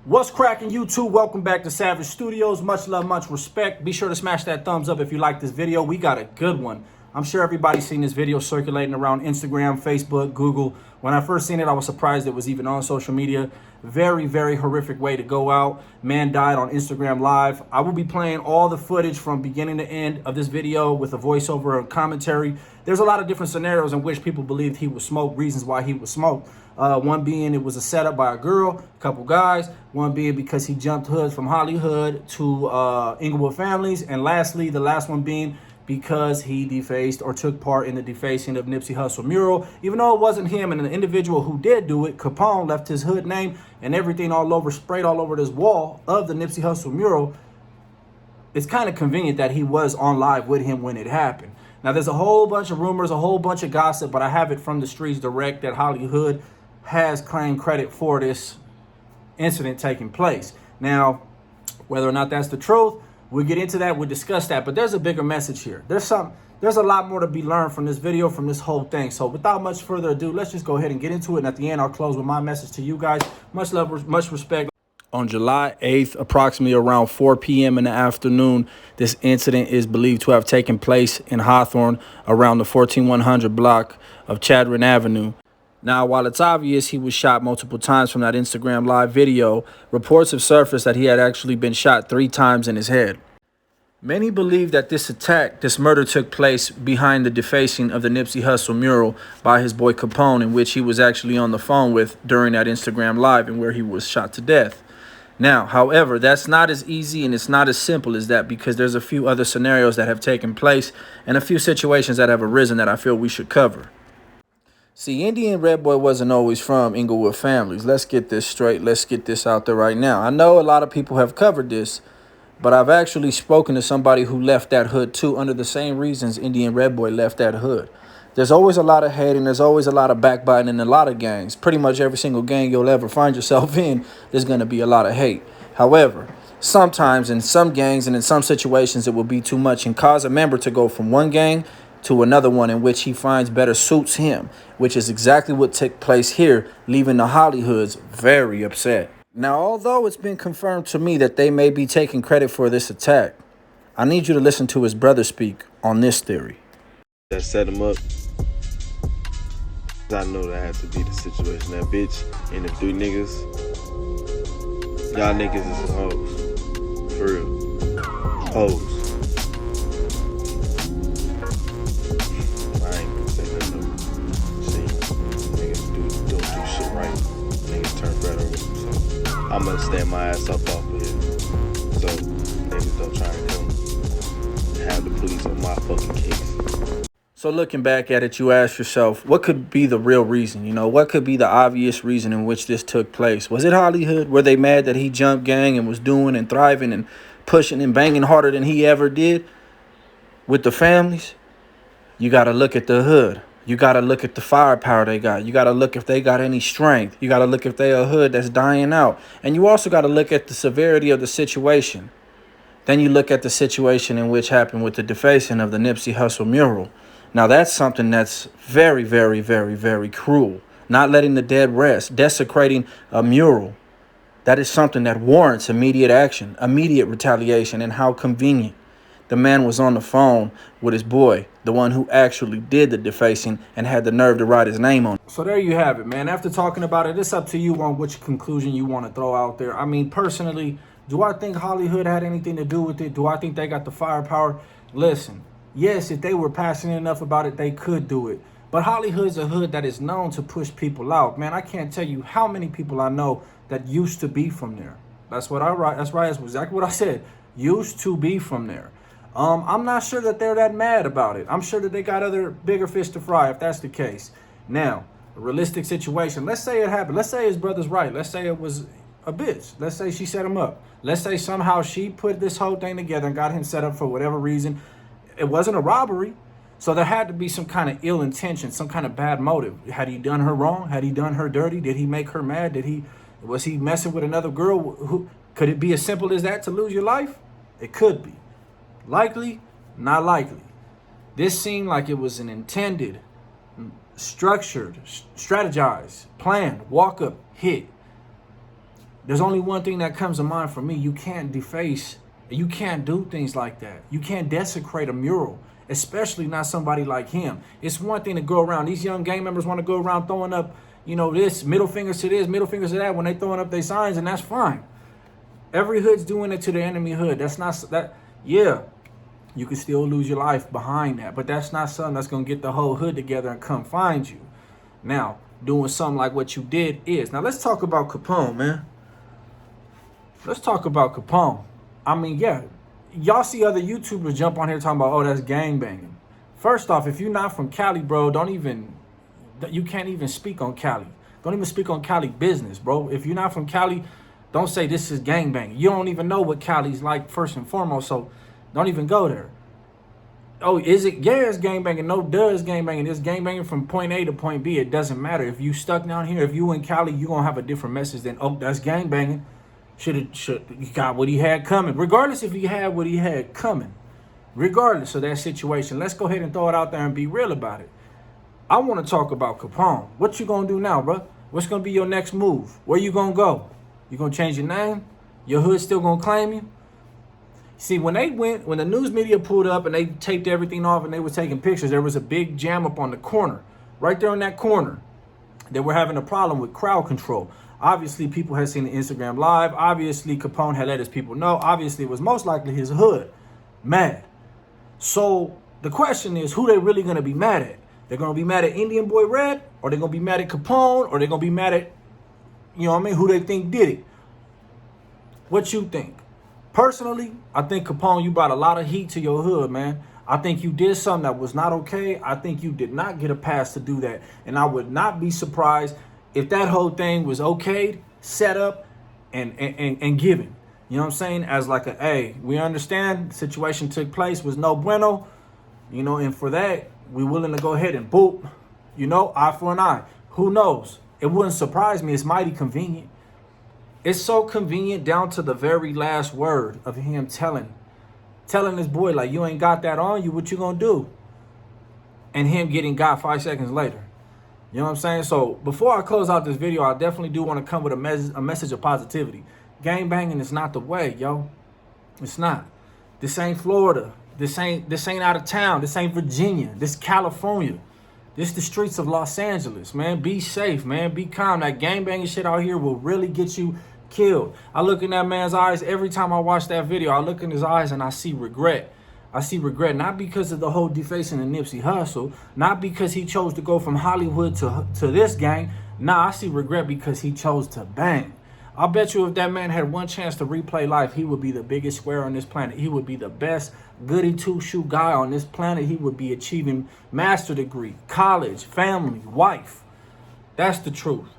What's cracking, YouTube? Welcome back to Savage Studios. Much love, much respect. Be sure to smash that thumbs up if you like this video. We got a good one. I'm sure everybody's seen this video circulating around Instagram, Facebook, Google. When I first seen it, I was surprised it was even on social media. Very, very horrific way to go out. Man died on Instagram Live. I will be playing all the footage from beginning to end of this video with a voiceover and commentary. There's a lot of different scenarios in which people believed he was smoked, reasons why he was smoked. One being it was a setup by a girl, a couple guys. One being because he jumped hoods from Hollywood to Inglewood families. And lastly, the last one being because he defaced or took part in the defacing of Nipsey Hussle mural. Even though it wasn't him, and the individual who did do it, Capone, left his hood name and everything all over, sprayed all over this wall of the Nipsey Hussle mural. It's kind of convenient that he was on live with him when it happened. Now, there's a whole bunch of rumors, a whole bunch of gossip, but I have it from the streets direct that Hollywood has claimed credit for this incident taking place. Now, whether or not that's the truth, we'll get into that, we'll discuss that, but there's a bigger message here. There's a lot more to be learned from this video, from this whole thing. So without much further ado, let's just go ahead and get into it, and at the end, I'll close with my message to you guys. Much love, much respect. On July 8th, approximately around 4 p.m. in the afternoon, this incident is believed to have taken place in Hawthorne around the 14100 block of Chadron Avenue. Now, while it's obvious he was shot multiple times from that Instagram Live video, reports have surfaced that he had actually been shot 3 times in his head. Many believe that this murder took place behind the defacing of the Nipsey Hussle mural by his boy Capone, in which he was actually on the phone with during that Instagram Live and where he was shot to death. Now, however, that's not as easy and it's not as simple as that, because there's a few other scenarios that have taken place and a few situations that have arisen that I feel we should cover. See, Indy and Redboy wasn't always from Inglewood families. Let's get this straight. Let's get this out there right now. I know a lot of people have covered this, but I've actually spoken to somebody who left that hood too, under the same reasons Indy and Redboy left that hood. There's always a lot of hate and there's always a lot of backbiting in a lot of gangs. Pretty much every single gang you'll ever find yourself in, there's going to be a lot of hate. However, sometimes in some gangs and in some situations, it will be too much and cause a member to go from one gang to another one in which he finds better suits him, which is exactly what took place here, leaving the Hollywoods very upset. Now, although it's been confirmed to me that they may be taking credit for this attack, I need you to listen to his brother speak on this theory. That set him up. I know that had to be the situation. That bitch and the 3 niggas, y'all niggas is some hoes. For real. Hoes. I ain't gonna say nothing. See, niggas don't do shit right. Niggas turn better with them. So I'm gonna stand my ass up off of here. So niggas don't try to come have the police on my fucking case. So looking back at it, you ask yourself, what could be the real reason? You know, what could be the obvious reason in which this took place? Was it Hollywood? Were they mad that he jumped gang and was doing and thriving and pushing and banging harder than he ever did with the families? You got to look at the hood. You got to look at the firepower they got. You got to look if they got any strength. You got to look if they a hood that's dying out. And you also got to look at the severity of the situation. Then you look at the situation in which happened with the defacing of the Nipsey Hussle mural. Now, that's something that's very, very, very, very cruel. Not letting the dead rest, desecrating a mural. That is something that warrants immediate action, immediate retaliation, and how convenient. The man was on the phone with his boy, the one who actually did the defacing and had the nerve to write his name on it. So there you have it, man. After talking about it, it's up to you on which conclusion you want to throw out there. I mean, personally, do I think Hollywood had anything to do with it? Do I think they got the firepower? Listen. Yes, if they were passionate enough about it, they could do it. But Hollywood's a hood that is known to push people out. Man, I can't tell you how many people I know that used to be from there. That's what I write. That's right. That's exactly what I said. Used to be from there. I'm not sure that they're that mad about it. I'm sure that they got other bigger fish to fry if that's the case. Now, a realistic situation. Let's say it happened. Let's say his brother's right. Let's say it was a bitch. Let's say she set him up. Let's say somehow she put this whole thing together and got him set up for whatever reason. It wasn't a robbery, so there had to be some kind of ill intention, some kind of bad motive. Had he done her wrong? Had he done her dirty? Did he make her mad? Was he messing with another girl? Could it be as simple as that to lose your life? It could be. Likely, not likely. This seemed like it was an intended, structured, strategized, planned, walk-up hit. There's only one thing that comes to mind for me. You can't deface, you can't do things like that. You can't desecrate a mural, especially not somebody like him. It's one thing to go around. These young gang members want to go around throwing up, you know, this, middle fingers to this, middle fingers to that when they throwing up their signs, and that's fine. Every hood's doing it to the enemy hood. That's not, that, yeah, you can still lose your life behind that, but that's not something that's going to get the whole hood together and come find you. Now, doing something like what you did is. Now, let's talk about Capone, man. Let's talk about Capone. I mean, yeah, y'all see other YouTubers jump on here talking about, oh, that's gangbanging. First off, if you're not from Cali, bro, you can't even speak on Cali. Don't even speak on Cali business, bro. If you're not from Cali, don't say this is gangbanging. You don't even know what Cali's like, first and foremost, so don't even go there. Oh, is it? Yeah, it's gangbanging. No, it's gangbanging. It's gangbanging from point A to point B. It doesn't matter. If you stuck down here, if you in Cali, you're going to have a different message than, oh, that's gangbanging. He got what he had coming. Regardless if he had what he had coming. Regardless of that situation, let's go ahead and throw it out there and be real about it. I want to talk about Capone. What you going to do now, bro? What's going to be your next move? Where you going to go? You going to change your name? Your hood still going to claim you? See, when the news media pulled up and they taped everything off and they were taking pictures, there was a big jam up on the corner. Right there in that corner. They were having a problem with crowd control. Obviously, people had seen the Instagram live. Obviously, Capone had let his people know. Obviously, it was most likely his hood mad. So the question is, who they really going to be mad at? They're going to be mad at Indian Boy Red, or they're going to be mad at Capone, or they're going to be mad at, you know what I mean, who they think did it. What you think? Personally, I think Capone, you brought a lot of heat to your hood, man. I think you did something that was not okay. I think you did not get a pass to do that. And I would not be surprised if that whole thing was okayed, set up, and given. You know what I'm saying? As like a, hey, we understand the situation took place, was no bueno, you know, and for that, we're willing to go ahead and boop, you know, eye for an eye. Who knows? It wouldn't surprise me. It's mighty convenient. It's so convenient down to the very last word of him telling this boy, like, you ain't got that on you, what you gonna do? And him getting got 5 seconds later. You know what I'm saying? So before I close out this video, I definitely do want to come with a message of positivity. Gang banging is not the way, yo. It's not. This ain't Florida. This ain't out of town. This ain't Virginia. This California. This the streets of Los Angeles, man. Be safe, man. Be calm. That gang banging shit out here will really get you killed. I look in that man's eyes every time I watch that video. I look in his eyes and I see regret. I see regret, not because of the whole defacing of Nipsey Hussle, not because he chose to go from Hollywood to this gang. Nah, I see regret because he chose to bang. I bet you if that man had one chance to replay life, he would be the biggest square on this planet. He would be the best goody two-shoe guy on this planet. He would be achieving master degree, college, family, wife. That's the truth.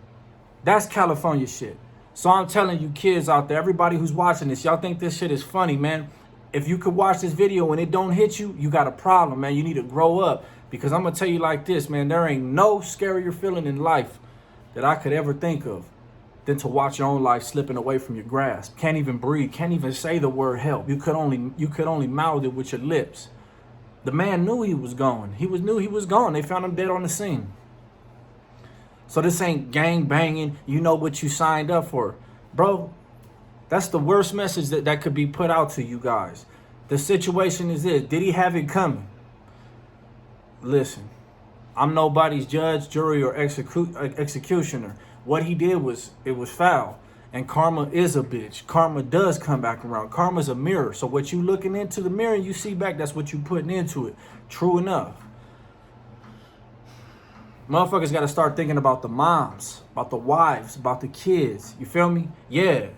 That's California shit. So I'm telling you kids out there, everybody who's watching this, y'all think this shit is funny, man. If you could watch this video and it don't hit you, you got a problem, man. You need to grow up. Because I'm going to tell you like this, man. There ain't no scarier feeling in life that I could ever think of than to watch your own life slipping away from your grasp. Can't even breathe. Can't even say the word help. You could only mouth it with your lips. The man knew he was gone. Knew he was gone. They found him dead on the scene. So this ain't gang banging. You know what you signed up for. Bro, that's the worst message that could be put out to you guys. The situation is this. Did he have it coming? Listen, I'm nobody's judge, jury, or executioner. What he did was foul. And karma is a bitch. Karma does come back around. Karma's a mirror. So what you looking into the mirror and you see back, that's what you putting into it. True enough. Motherfuckers got to start thinking about the moms, about the wives, about the kids. You feel me? Yeah.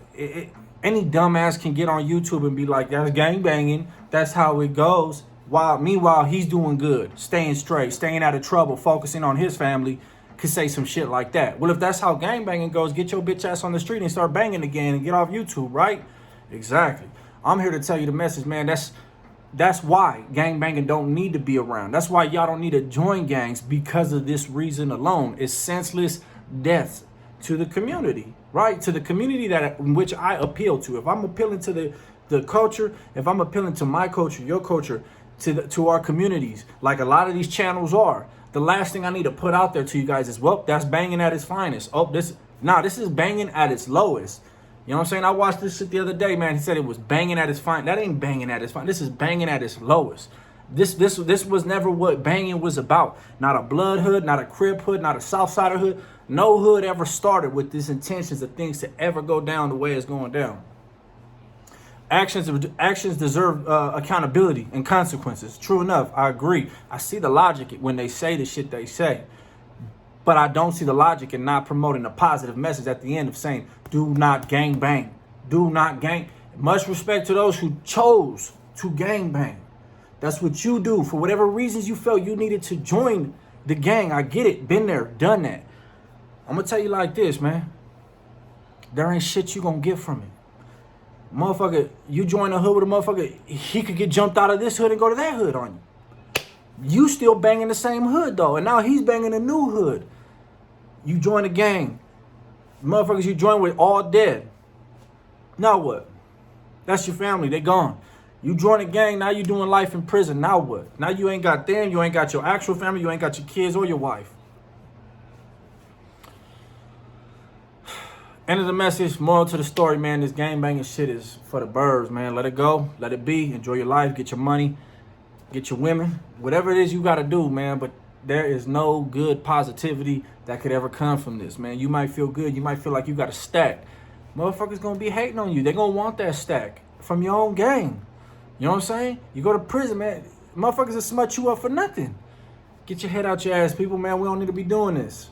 Any dumbass can get on YouTube and be like, that's gang banging. That's how it goes. Meanwhile, he's doing good, staying straight, staying out of trouble, focusing on his family, could say some shit like that. Well, if that's how gang banging goes, get your bitch ass on the street and start banging again and get off YouTube, right? Exactly. I'm here to tell you the message, man. That's why gang banging don't need to be around. That's why y'all don't need to join gangs because of this reason alone. It's senseless deaths to the community, right? To the community in which I appeal to. If I'm appealing to the culture, if I'm appealing to my culture, your culture, to our communities, like a lot of these channels are, the last thing I need to put out there to you guys is, well, that's banging at its finest. Oh, this is banging at its lowest. You know what I'm saying? I watched this shit the other day, man. He said it was banging at its fine. That ain't banging at its fine. This is banging at its lowest. This was never what banging was about. Not a blood hood, not a crib hood, not a Southsider hood. No hood ever started with these intentions of things to ever go down the way it's going down. Actions deserve accountability and consequences. True enough, I agree. I see the logic when they say the shit they say. But I don't see the logic in not promoting a positive message at the end of saying, do not gang bang. Do not gang. Much respect to those who chose to gang bang. That's what you do. For whatever reasons you felt you needed to join the gang. I get it. Been there. Done that. I'm going to tell you like this, man. There ain't shit you going to get from it. Motherfucker, you join a hood with a motherfucker, he could get jumped out of this hood and go to that hood on you. You still banging the same hood, though. And now he's banging a new hood. You join a gang. Motherfuckers you join with all dead. Now what? That's your family. They gone. You join a gang. Now you doing life in prison. Now what? Now you ain't got them. You ain't got your actual family. You ain't got your kids or your wife. End of the message. Moral to the story, man. This gang banging shit is for the birds, man. Let it go. Let it be. Enjoy your life. Get your money. Get your women. Whatever it is you got to do, man. But there is no good positivity that could ever come from this, man. You might feel good. You might feel like you got a stack. Motherfuckers going to be hating on you. They going to want that stack from your own gang. You know what I'm saying? You go to prison, man. Motherfuckers will smut you up for nothing. Get your head out your ass, people, man. We don't need to be doing this.